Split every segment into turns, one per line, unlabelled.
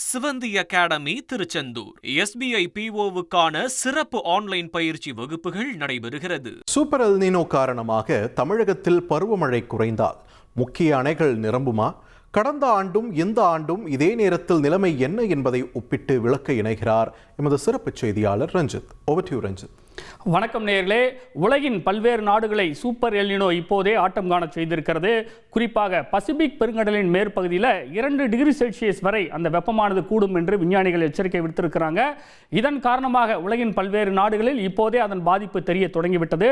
சிவந்தி academy Tiruchendur SBI PO-வுக்கான சிறப்பு online பயிற்சி வகுப்புகள் நடைபெறுகிறது.
சூப்பர் எல் நீனோ காரணமாக தமிழகத்தில் பருவமழை குறைந்தால் முக்கிய அணைகள் நிரம்புமா? கடந்த ஆண்டும் இந்த ஆண்டும் இதே நேரத்தில் நிலைமை என்ன என்பதை ஒப்பிட்டு விளக்க இணைகிறார் எமது சிறப்பு செய்தியாளர் Ranjith. Over to you Ranjith.
வணக்கம் நேயர்களே. உலகின் பல்வேறு நாடுகளை சூப்பர் எல் நீனோ இப்போதே ஆட்டம் காண செய்திருக்கிறது. குறிப்பாக பசிபிக் பெருங்கடலின் மேற்பகுதியில் 2 டிகிரி செல்சியஸ் வரை அந்த வெப்பமானது கூடும் என்று விஞ்ஞானிகள் எச்சரிக்கை விடுத்திருக்கிறாங்க. இதன் காரணமாக உலகின் பல்வேறு நாடுகளில் இப்போதே அதன் பாதிப்பு தெரிய தொடங்கிவிட்டது.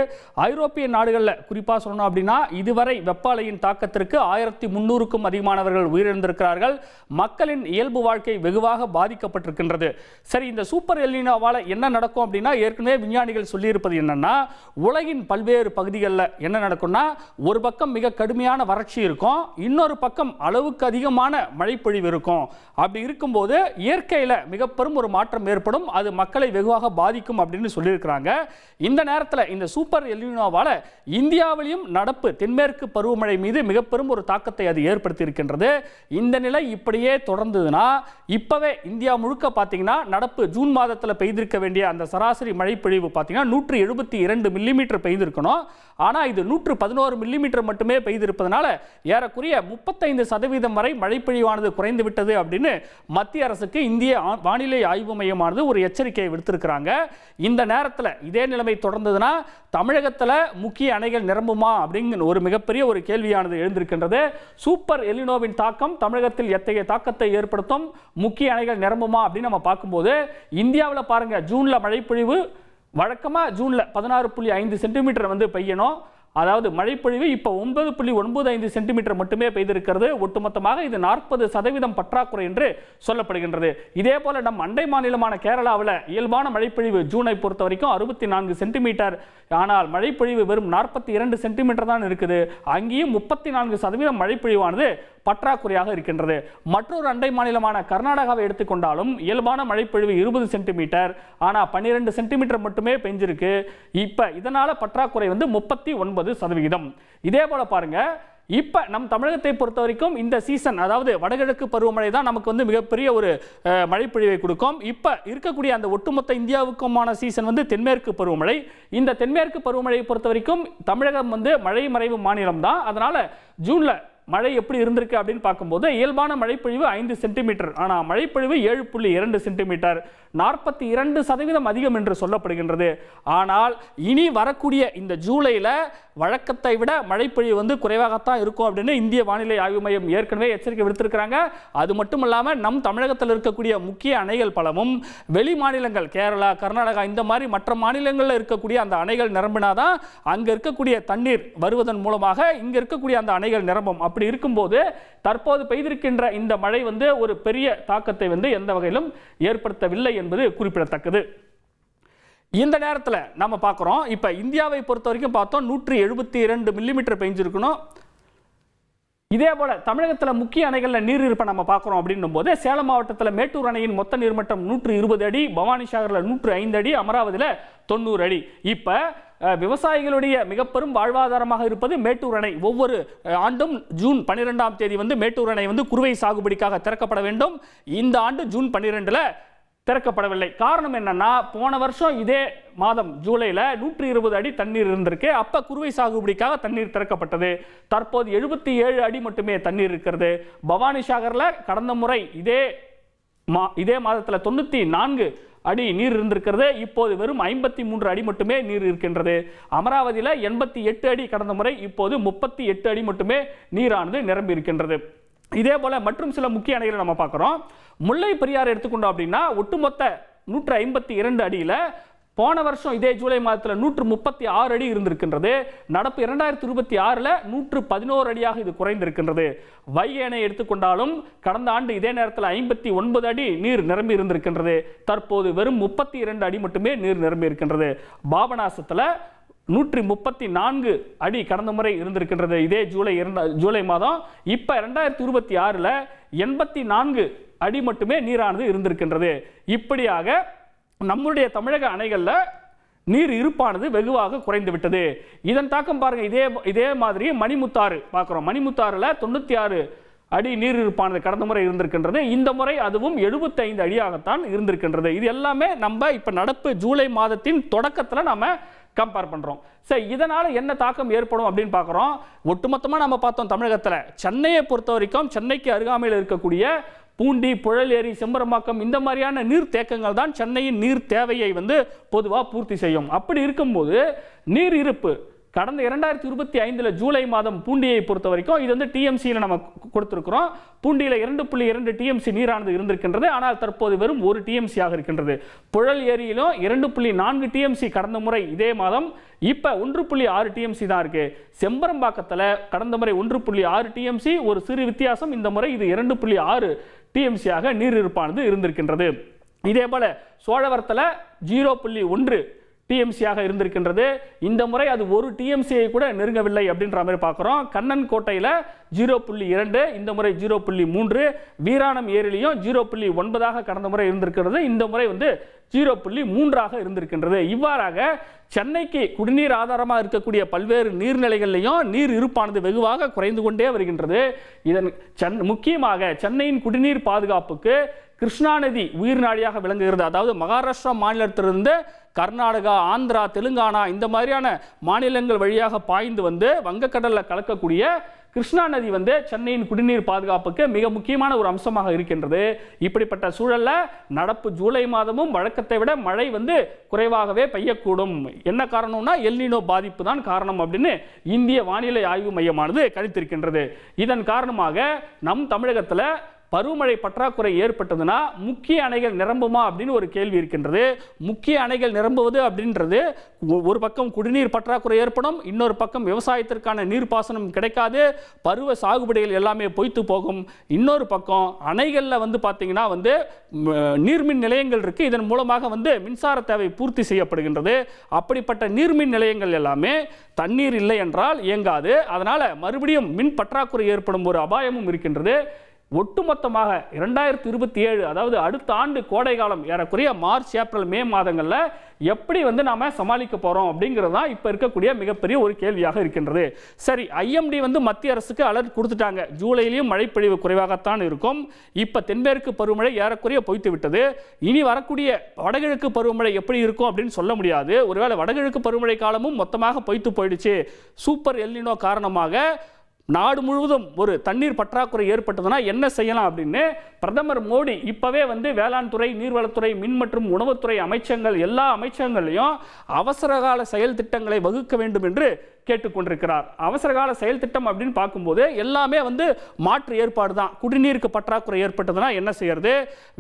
ஐரோப்பிய நாடுகளில் குறிப்பாக சொல்லணும் அப்படின்னா இதுவரை வெப்ப அலையின் தாக்கத்திற்கு 1300க்கும் அதிகமானவர்கள் உயிரிழந்திருக்கிறார்கள். மக்களின் இயல்பு வாழ்க்கை வெகுவாக பாதிக்கப்பட்டிருக்கின்றது. சரி, இந்த சூப்பர் எல் நீனோவால் என்ன நடக்கும் அப்படின்னா ஏற்கனவே விஞ்ஞானிகள் சொல்லியிருப்பது என்னன்னா, உலகின் பல்வேறு பகுதிகளில் என்ன நடக்கும்னா, ஒரு பக்கம் மிக கடுமையான வறட்சி இருக்கும், இன்னொரு பக்கம் அளவுக்கு அதிகமான மழைப்பொழிவு இருக்கும். அப்படி இருக்கும்போது இயற்கையில் மிக பெரும் ஒரு மாற்றம் ஏற்படும், அது மக்களை வெகுவாக பாதிக்கும் அப்படின்னு சொல்லியிருக்கிறாங்க. இந்த நேரத்தில் இந்த சூப்பர் எல் நீனோவால் இந்தியாவிலும் நடப்பு தென்மேற்கு பருவமழை மீது மிக பெரும் ஒரு தாக்கத்தை அது ஏற்படுத்தி இருக்கின்றது. இந்த நிலை இப்படியே தொடர்ந்ததுன்னா இப்பவே இந்தியா முழுக்க பார்த்தீங்கன்னா நடப்பு ஜூன் மாதத்தில் பெய்திருக்க வேண்டிய அந்த சராசரி மழைப்பொழிவு பார்த்தீங்கன்னா 172 மில்லிமீட்டர் பெய்திருக்கணும். ஆனால் இது 111 மில்லிமீட்டர் மட்டுமே பெய்திருப்பதனால ஏறக்குறைய 35% வரை மழைப்பொழிவானது குறைந்து விட்டது அப்படின்னு மத்திய அரசுக்கு இந்திய வானிலை ஆய்வு மையமானது ஒரு எச்சரிக்கையை விடுத்திருக்கிறாங்க. இந்த நேரத்தில் இதே நிலைமை தொடர்ந்ததுன்னா தமிழகத்தில் முக்கிய அணைகள் நிரம்புமா அப்படிங்கிற ஒரு மிகப்பெரிய ஒரு கேள்வியானது எழுந்திருக்கின்றது. சூப்பர் எல் நீனோவின் தாக்கம் தமிழகத்தில் எத்தகைய தாக்கத்தை ஏற்படுத்தும், முக்கிய அணைகள் நிரம்புமா அப்படின்னு நம்ம பார்க்கும்போது இந்தியாவில் பாருங்க, ஜூன்ல மழைப்பொழிவு வழக்கமாக ஜூனில் 16.5 சென்டிமீட்டர் வந்து பெய்யணும். அதாவது மழைப்பொழிவு இப்போ 9.95 சென்டிமீட்டர் மட்டுமே பெய்திருக்கிறது. ஒட்டுமொத்தமாக இது 40% பற்றாக்குறை என்று சொல்லப்படுகின்றது. இதே போல நம் அண்டை மாநிலமான கேரளாவில் இயல்பான மழைப்பொழிவு ஜூனை பொறுத்த வரைக்கும் 64 சென்டிமீட்டர். ஆனால் மழைப்பொழிவு வெறும் 42 சென்டிமீட்டர் தான் இருக்குது. அங்கேயும் 34% மழைப்பொழிவானது பற்றாக்குறையாக இருக்கின்றது. மற்றொரு அண்டை மாநிலமான கர்நாடகாவை எடுத்துக்கொண்டாலும் இயல்பான மழைப்பொழிவு 20 சென்டிமீட்டர், ஆனால் 12 சென்டிமீட்டர் மட்டுமே பெஞ்சிருக்கு. இப்போ இதனால பற்றாக்குறை வந்து 39%. இதே போல பாருங்க, இப்ப நம் தமிழகத்தை பொறுத்த வரைக்கும் இந்த சீசன், அதாவது வடகிழக்கு பருவமழை தான் நமக்கு வந்து மிகப்பெரிய ஒரு மழைப்பொழிவை கொடுக்கும். இப்ப இருக்கக்கூடிய அந்த ஒட்டுமொத்த இந்தியாவுக்குமான சீசன் வந்து தென்மேற்கு பருவமழை. இந்த தென்மேற்கு பருவமழையை பொறுத்த வரைக்கும் தமிழகம் வந்து மழை மறைவு மாநிலம் தான். அதனால ஜூன்ல மழை எப்படி இருந்திருக்கு அப்படின்னு பார்க்கும்போது இயல்பான மழைப்பொழிவு 5 சென்டிமீட்டர், ஆனால் மழைப்பொழிவு 7.2 சென்டிமீட்டர், 42% அதிகம் என்று சொல்லப்படுகின்றது. ஆனால் இனி வரக்கூடிய இந்த ஜூலையில் வழக்கத்தை விட மழைப்பொழிவு வந்து குறைவாகத்தான் இருக்கும் அப்படின்னு இந்திய வானிலை ஆய்வு மையம் ஏற்கனவே எச்சரிக்கை விடுத்திருக்கிறாங்க. அது மட்டும் இல்லாமல் நம் தமிழகத்தில் இருக்கக்கூடிய முக்கிய அணைகள் பலமும் வெளி மாநிலங்கள் கேரளா, கர்நாடகா இந்த மாதிரி மற்ற மாநிலங்களில் இருக்கக்கூடிய அந்த அணைகள் நிரம்பினாதான் அங்கே இருக்கக்கூடிய தண்ணீர் வருவதன் மூலமாக இங்கே இருக்கக்கூடிய அந்த அணைகள் நிரம்பும். அப்படி இருக்கும்போது தற்போது பெய்திருக்கின்ற இந்த மழை வந்து ஒரு பெரிய தாக்கத்தை வந்து எந்த வகையிலும் ஏற்படுத்தவில்லை என்பது குறிப்பிடத்தக்கது. இந்த நேரத்தில் நம்ம பார்க்குறோம், இப்போ இந்தியாவை பொறுத்த வரைக்கும் பார்த்தோம் 172 மில்லிமீட்டர் பெஞ்சிருக்கணும். இதே போல தமிழகத்தில் முக்கிய அணைகளில் நீர் இருப்பை நம்ம பார்க்குறோம் அப்படின்னும் போது சேலம் மாவட்டத்தில் மேட்டூர் அணையின் மொத்த நீர்மட்டம் 120 அடி, பவானி சாகரில் 105 அடி, அமராவதியில் 90 அடி. இப்போ விவசாயிகளுடைய மிக பெரும் வாழ்வாதாரமாக இருப்பது மேட்டூர் அணை. ஒவ்வொரு ஆண்டும் ஜூன் 12ஆம் தேதி வந்து மேட்டூர் அணை வந்து குறுவை சாகுபடிக்காக திறக்கப்பட வேண்டும். இந்த ஆண்டு ஜூன் 12 திறக்கப்படவில்லை. காரணம் என்னன்னா, போன வருஷம் இதே மாதம் ஜூலையில் 120 அடி தண்ணீர் இருந்திருக்கு. அப்ப குறுவை சாகுபடிக்காக தண்ணீர் திறக்கப்பட்டது. தற்போது 77 அடி மட்டுமே தண்ணீர் இருக்கிறது. பவானி சாகரில் கடந்த முறை இதே மாதத்தில் 94 அடி நீர் இருந்திருக்கிறது. இப்போது வெறும் 53 அடி மட்டுமே நீர் இருக்கின்றது. அமராவதியில் 88 அடி கடந்த முறை, இப்போது 38 அடி மட்டுமே நீரானது நிரம்பி இருக்கின்றது. இதே போல மற்றும் சில முக்கிய அணைகளை நம்ம பார்க்கிறோம். முல்லை பெரியாறு எடுத்துக்கொண்டோம் அப்படின்னா ஒட்டுமொத்த 152 அடியில் போன வருஷம் இதே ஜூலை மாதத்தில் 136 அடி இருந்திருக்கின்றது. நடப்பு 2026 111 அடியாக இது குறைந்திருக்கின்றது. வைகை அணை எடுத்துக்கொண்டாலும் கடந்த ஆண்டு இதே நேரத்தில் 59 அடி நீர் நிரம்பி இருந்திருக்கின்றது. தற்போது வெறும் 32 அடி மட்டுமே நீர் நிரம்பி இருக்கின்றது. பாபநாசத்தில் 134 அடி கடந்த முறை இருந்திருக்கின்றது இதே ஜூலை மாதம். இப்போ 2026 84 அடி மட்டுமே நீரானது இருந்திருக்கின்றது. இப்படியாக நம்முடைய தமிழக அணைகளில் நீர் இருப்பானது வெகுவாக குறைந்து விட்டது. இதன் தாக்கம் பாருங்க, இதே மாதிரி மணிமுத்தாறு பார்க்குறோம். மணிமுத்தாறுல 96 அடி நீர் இருப்பானது கடந்த முறை இருந்திருக்கின்றது. இந்த முறை அதுவும் 75 அடியாகத்தான் இருந்திருக்கின்றது. இது எல்லாமே நம்ம இப்ப நடப்பு ஜூலை மாதத்தின் தொடக்கத்துல நாம கம்பேர் பண்றோம். சரி, இதனால என்ன தாக்கம் ஏற்படும் அப்படின்னு பார்க்குறோம். ஒட்டுமொத்தமாக நம்ம பார்த்தோம் தமிழகத்தில் சென்னையை பொறுத்த வரைக்கும் சென்னைக்கு அருகாமையில் இருக்கக்கூடிய பூண்டி, புழல் ஏரி, செம்பரம்பாக்கம் இந்த மாதிரியான நீர் தேக்கங்கள் தான் சென்னையின் நீர் தேவையை பொதுவாக பூர்த்தி செய்யும். அப்படி இருக்கும்போது நீர் இருப்பு கடந்த 2025 ஜூலை மாதம் பூண்டியை பொறுத்த வரைக்கும் இது டிஎம்சியில் நம்ம கொடுத்திருக்கிறோம். பூண்டியில் 2.2 டிஎம்சி நீரானது இருந்திருக்கின்றது. ஆனால் தற்போது வெறும் 1 டிஎம்சி ஆக இருக்கின்றது. புழல் ஏரியிலும் 2.4 டிஎம்சி கடந்த முறை இதே மாதம், இப்ப 1.6 டிஎம்சி தான் இருக்கு. செம்பரம்பாக்கத்தில் கடந்த முறை 1.6 டிஎம்சி, ஒரு சிறு வித்தியாசம், இந்த முறை இது 2.6 டிஎம்சியாக நீர் இருப்பானது இருந்திருக்கின்றது. இதே போல சோழவரத்தில் 0.1 டிஎம்சியாக இருந்திருக்கின்றது. இந்த முறை அது 1 டிஎம்சியை கூட நெருங்கவில்லை அப்படின்ற மாதிரி பார்க்குறோம். கண்ணன் கோட்டையில் 0.2, இந்த முறை 0.3, வீராணம் ஏரியிலையும் 0.9 கடந்த முறை இருந்திருக்கிறது. இந்த முறை 0.3 இருந்திருக்கின்றது. இவ்வாறாக சென்னைக்கு குடிநீர் ஆதாரமாக இருக்கக்கூடிய பல்வேறு நீர்நிலைகளிலையும் நீர் இருப்பானது வெகுவாக குறைந்து கொண்டே வருகின்றது. இதன் முக்கியமாக சென்னையின் குடிநீர் பாதுகாப்புக்கு கிருஷ்ணா நதி உயிர் நாடியாக விளங்குகிறது. அதாவது மகாராஷ்டிரா மாநிலத்திலிருந்து கர்நாடகா, ஆந்திரா, தெலுங்கானா இந்த மாதிரியான மாநிலங்கள் வழியாக பாய்ந்து வங்கக்கடலில் கலக்கக்கூடிய கிருஷ்ணா நதி சென்னையின் குடிநீர் பாதுகாப்புக்கு மிக முக்கியமான ஒரு அம்சமாக இருக்கின்றது. இப்படிப்பட்ட சூழல்ல நடப்பு ஜூலை மாதமும் வழக்கத்தை விட மழை குறைவாகவே பெய்யக்கூடும். என்ன காரணம்னா எல்னினோ பாதிப்பு தான் காரணம் அப்படின்னு இந்திய வானிலை ஆய்வு மையமானது கணித்திருக்கின்றது. இதன் காரணமாக நம் தமிழகத்தில் பருவமழை பற்றாக்குறை ஏற்பட்டதுன்னா முக்கிய அணைகள் நிரம்புமா அப்படின்னு ஒரு கேள்வி இருக்கின்றது. முக்கிய அணைகள் நிரம்புவது அப்படின்றது ஒரு பக்கம் குடிநீர் பற்றாக்குறை ஏற்படும், இன்னொரு பக்கம் விவசாயத்திற்கான நீர்ப்பாசனம் கிடைக்காது, பருவ சாகுபடிகள் எல்லாமே பொய்த்து போகும். இன்னொரு பக்கம் அணைகளில் பார்த்தீங்கன்னா நீர்மின் நிலையங்கள் இருக்கு. இதன் மூலமாக மின்சார தேவை பூர்த்தி செய்யப்படுகின்றது. அப்படிப்பட்ட நீர்மின் நிலையங்கள் எல்லாமே தண்ணீர் இல்லை என்றால் இயங்காது. அதனால மறுபடியும் மின் பற்றாக்குறை ஏற்படும் ஒரு அபாயமும் இருக்கின்றது. ஒட்டுமொத்தமாக 2027, அதாவது அடுத்த ஆண்டு கோடை காலம் ஏறக்குறைய மார்ச், ஏப்ரல், மே மாதங்களில் எப்படி நாம சமாளிக்க போறோம் அப்படிங்கிறது தான் இப்ப இருக்கக்கூடிய மிகப்பெரிய ஒரு கேள்வியாக இருக்கின்றது. சரி, ஐஎம்டி மத்திய அரசுக்கு அலர்ட் கொடுத்துட்டாங்க. ஜூலையிலும் மழைப்பொழிவு குறைவாகத்தான் இருக்கும். இப்ப தென்மேற்கு பருவமழை ஏறக்குறைய பொய்த்து விட்டது. இனி வரக்கூடிய வடகிழக்கு பருவமழை எப்படி இருக்கும் அப்படின்னு சொல்ல முடியாது. ஒருவேளை வடகிழக்கு பருவமழை காலமும் மொத்தமாக பொய்த்து போயிடுச்சு, சூப்பர் எல்னினோ காரணமாக நாடு முழுவதும் ஒரு தண்ணீர் பற்றாக்குறை ஏற்பட்டதுன்னா என்ன செய்யலாம் அப்படின்னு பிரதமர் மோடி இப்பவே வேளாண் துறை, நீர்வளத்துறை, மின் மற்றும் உணவுத்துறை அமைச்சங்கள் எல்லா அமைச்சங்களையும் அவசரகால செயல் திட்டங்களை வகுக்க வேண்டும் என்று கேட்டுக்கொண்டிருக்கிறார். அவசரகால செயல் திட்டம் அப்படின்னு பார்க்கும்போது எல்லாமே மாற்று ஏற்பாடு தான். குடிநீருக்கு பற்றாக்குறை ஏற்பட்டதுன்னா என்ன செய்யறது,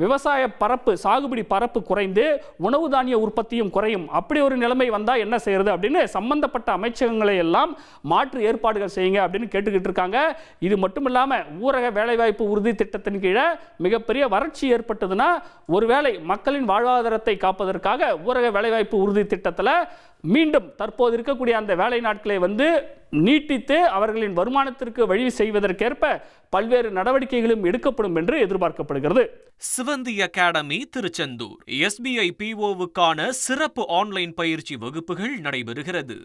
விவசாய பரப்பு, சாகுபடி பரப்பு குறைந்து உணவு தானிய உற்பத்தியும் குறையும், அப்படி ஒரு நிலைமை வந்தா என்ன செய்யறது அப்படின்னு சம்பந்தப்பட்ட அமைச்சகங்களை எல்லாம் மாற்று ஏற்பாடுகள் செய்யுங்க அப்படின்னு கேட்டுக்கிட்டு இருக்காங்க. இது மட்டும் இல்லாம ஊரக வேலைவாய்ப்பு உறுதி திட்டத்தின் கீழே மிகப்பெரிய வறட்சி ஏற்பட்டதுன்னா ஒருவேளை மக்களின் வாழ்வாதாரத்தை காப்பதற்காக ஊரக வேலைவாய்ப்பு உறுதி திட்டத்தில் மீண்டும் தற்போது இருக்கக்கூடிய அந்த வேலை நாட்களை நீட்டித்து அவர்களின் வருமானத்திற்கு வழி செய்வதற்கேற்ப பல்வேறு நடவடிக்கைகளும் எடுக்கப்படும் என்று எதிர்பார்க்கப்படுகிறது.
சிவந்தி அகாடமி திருச்செந்தூர் SBI PO வுக்கான சிறப்பு ஆன்லைன் பயிற்சி வகுப்புகள் நடைபெறுகிறது.